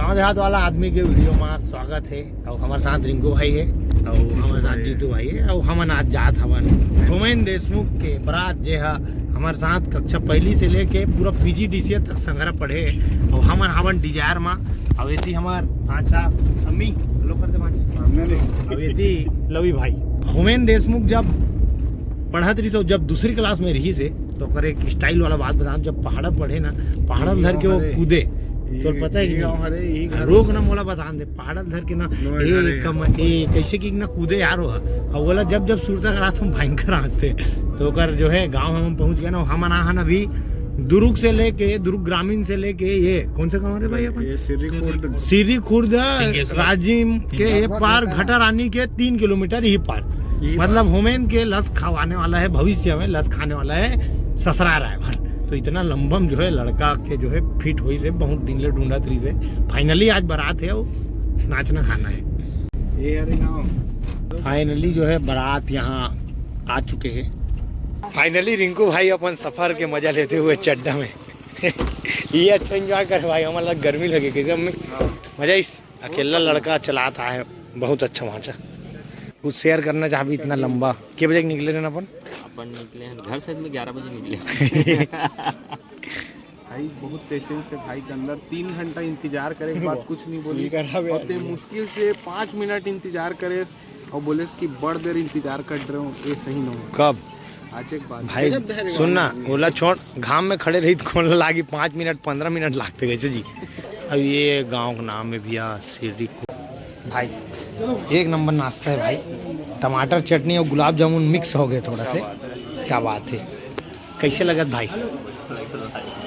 गांव देहात वाला आदमी के वीडियो में स्वागत है। और हमारे साथ रिंकू भाई है और हमारे साथ जीतू भाई है और हमन आज जात हवन होमेन देशमुख के बरात जे है हमारे साथ कक्षा पहली से लेके पूरा PGDCA तक संग्रह पढ़े और हमन हवन डिजायर में। अब ये हमार पांचा सम्मी हेलो कर दे पांचा सामने अब ये लवी भाई होमेन देशमुख जब पढ़त रही तो जब दूसरी क्लास में रही से तो कर एक स्टाइल वाला बात बता, जब पहाड़ पढ़े ना पहाड़ धर के वो कूदे तो पता है कि रोक ना मोला बता दे पहाड़ धर के ना कैसे की ना कूदे यार हो और बोला जब जब सूरता करा तुम भयंकर आते तो कर जो है गांव हम पहुंच गए ना। हम आना अभी दुर्ग से लेके दुर्ग ग्रामीण से लेके ये कौन सा गाँव है भाई अपन सीरी खुर्द राजिम के ये पार घटा रानी के 3 किलोमीटर ही पार मतलब होमेन के लस खावाने वाला है, भविष्य में लस खाने वाला है ससुराल रायभर। तो इतना लंबम जो है लड़का के जो है फिट हुई से बहुत दिन ले ढूंढा थी से फाइनली आज बारात है वो नाचना खाना है ये अरे ना फाइनली जो है बारात यहाँ आ चुके हैं। फाइनली रिंकू भाई अपन सफर के मजा लेते हुए चड्डा में ये अच्छा एंजॉय कर भाई, हमारा गर्मी लगे कैसे हमें मजा इस अकेला लड़का चलाता है बहुत अच्छा मजा। कुछ शेयर करना चाह भी इतना लंबा कितने बजे निकले रहना अपन निकले हैं घर से 11 बजे निकले भाई बहुत पेशेंस है भाई के अंदर। 3 घंटा इंतजार करे बात कुछ नहीं बोली और मुश्किल से 5 मिनट इंतजार करे और बोले कि बड़ देर इंतजार कर रहे हो ये सही नहीं हो। कब आज एक बात भाई सुनना ओला छोड़ घाम में खड़े रही तो लागी 5 मिनट 15 मिनट लागते कैसे जी। अब ये गांव का नाम है भैया सीरी भाई एक नंबर नाश्ता है भाई। टमाटर चटनी और गुलाब जामुन मिक्स हो गए थोड़ा से, क्या बात है। कैसे लगत भाई?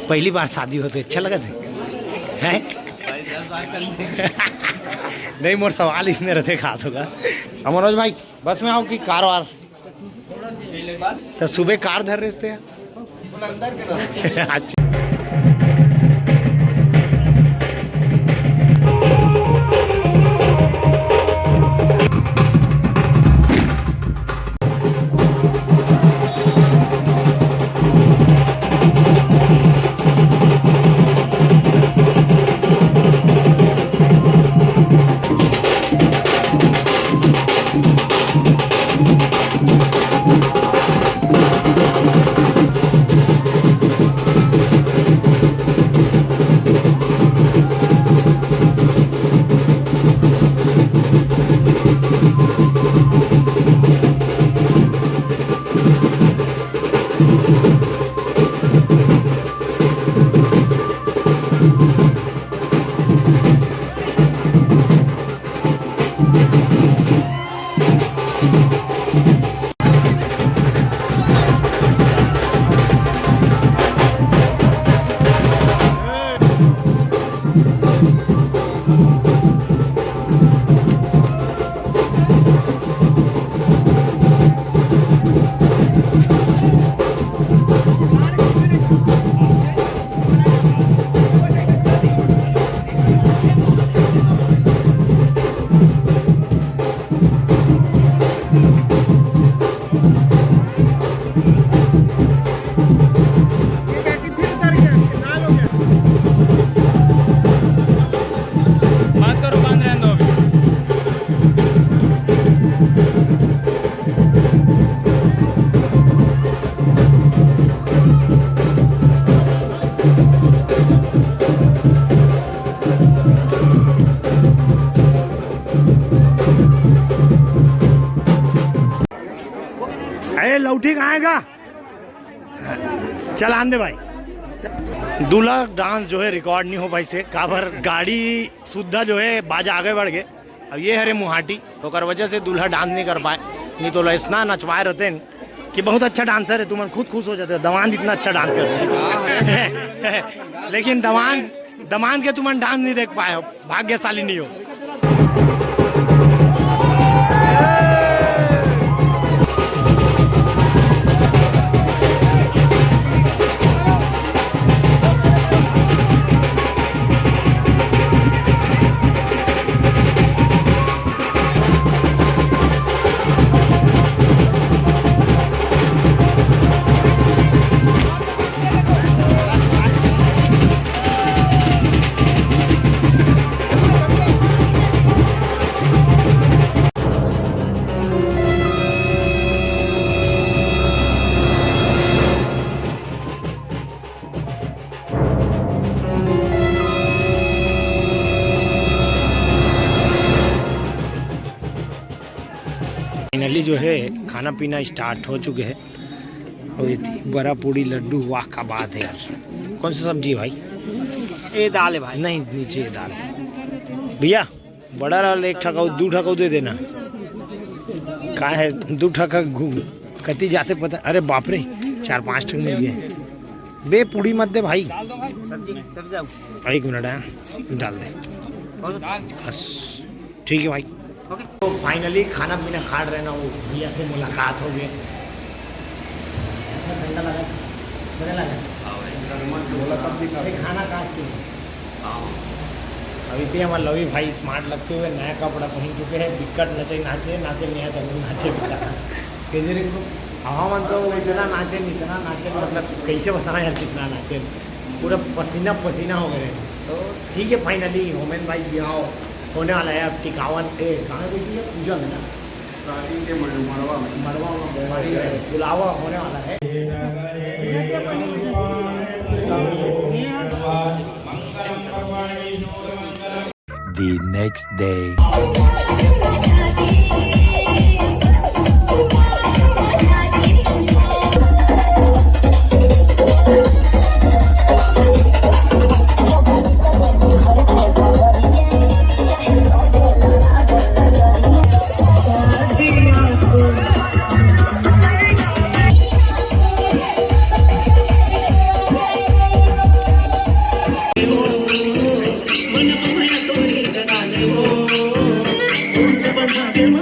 पहली बार शादी होते अच्छा लगत है? नहीं मोर सवाल इसने रहते खात होगा। मनोज भाई बस में आओ कि कार वार तो सुबह कार धर रहे थे अच्छा लौटी आएगा चल आन दे भाई। दूल्हा डांस जो है रिकॉर्ड नहीं हो पाई से काबर गाड़ी सुधा जो है बाजा आगे बढ़ गए। अब ये हरे मुहाटी तो कर वजह से दूल्हा डांस नहीं कर पाए, नहीं तो इतना नचवाए रहते हैं कि बहुत अच्छा डांसर है तुम खुद खुश हो जाते हो दवान इतना अच्छा डांस करते हैं लेकिन दवान के तुम डांस नहीं देख पाए हो, भाग्यशाली नहीं हो। जो है खाना पीना स्टार्ट हो चुके हैं। और ये बड़ा पूड़ी लड्डू, वाह का बात है यार। कौन सी सब्जी है भाई? ये दाल है भाई। नहीं, नीचे ये दाल। भैया बड़ा लाल 1 ठका 2 ठका दे देना। का है 2 ठका कति जाते पता। अरे बाप रे 4-5 ठक मिल गए। बे पूड़ी मत दे भाई। सब्जी 1 मिनट है, डाल दे बस। ठीक है भाई। तो फाइनली खाना पीना खा रहे ना, वो भैया से मुलाकात हो गई। ठंडा लगा, बढ़िया लगा। खाना काश के अभी तो हमारे लवी भाई स्मार्ट लगते हुए नया कपड़ा पहन चुके हैं। दिक्कत नचे नाचे नहीं है तो नाचे कैसे को हवा मन तो इतना नाचे मतलब कैसे बताना यार कितना नाचे, पूरा पसीना पसीना हो गए। तो ठीक है फाइनली होमेन भाई ब्याह होने वाला है। अब टिकावन कहाँ गई थी पूजा में ना, मड़वा बुलावा होने वाला है। The next day. मन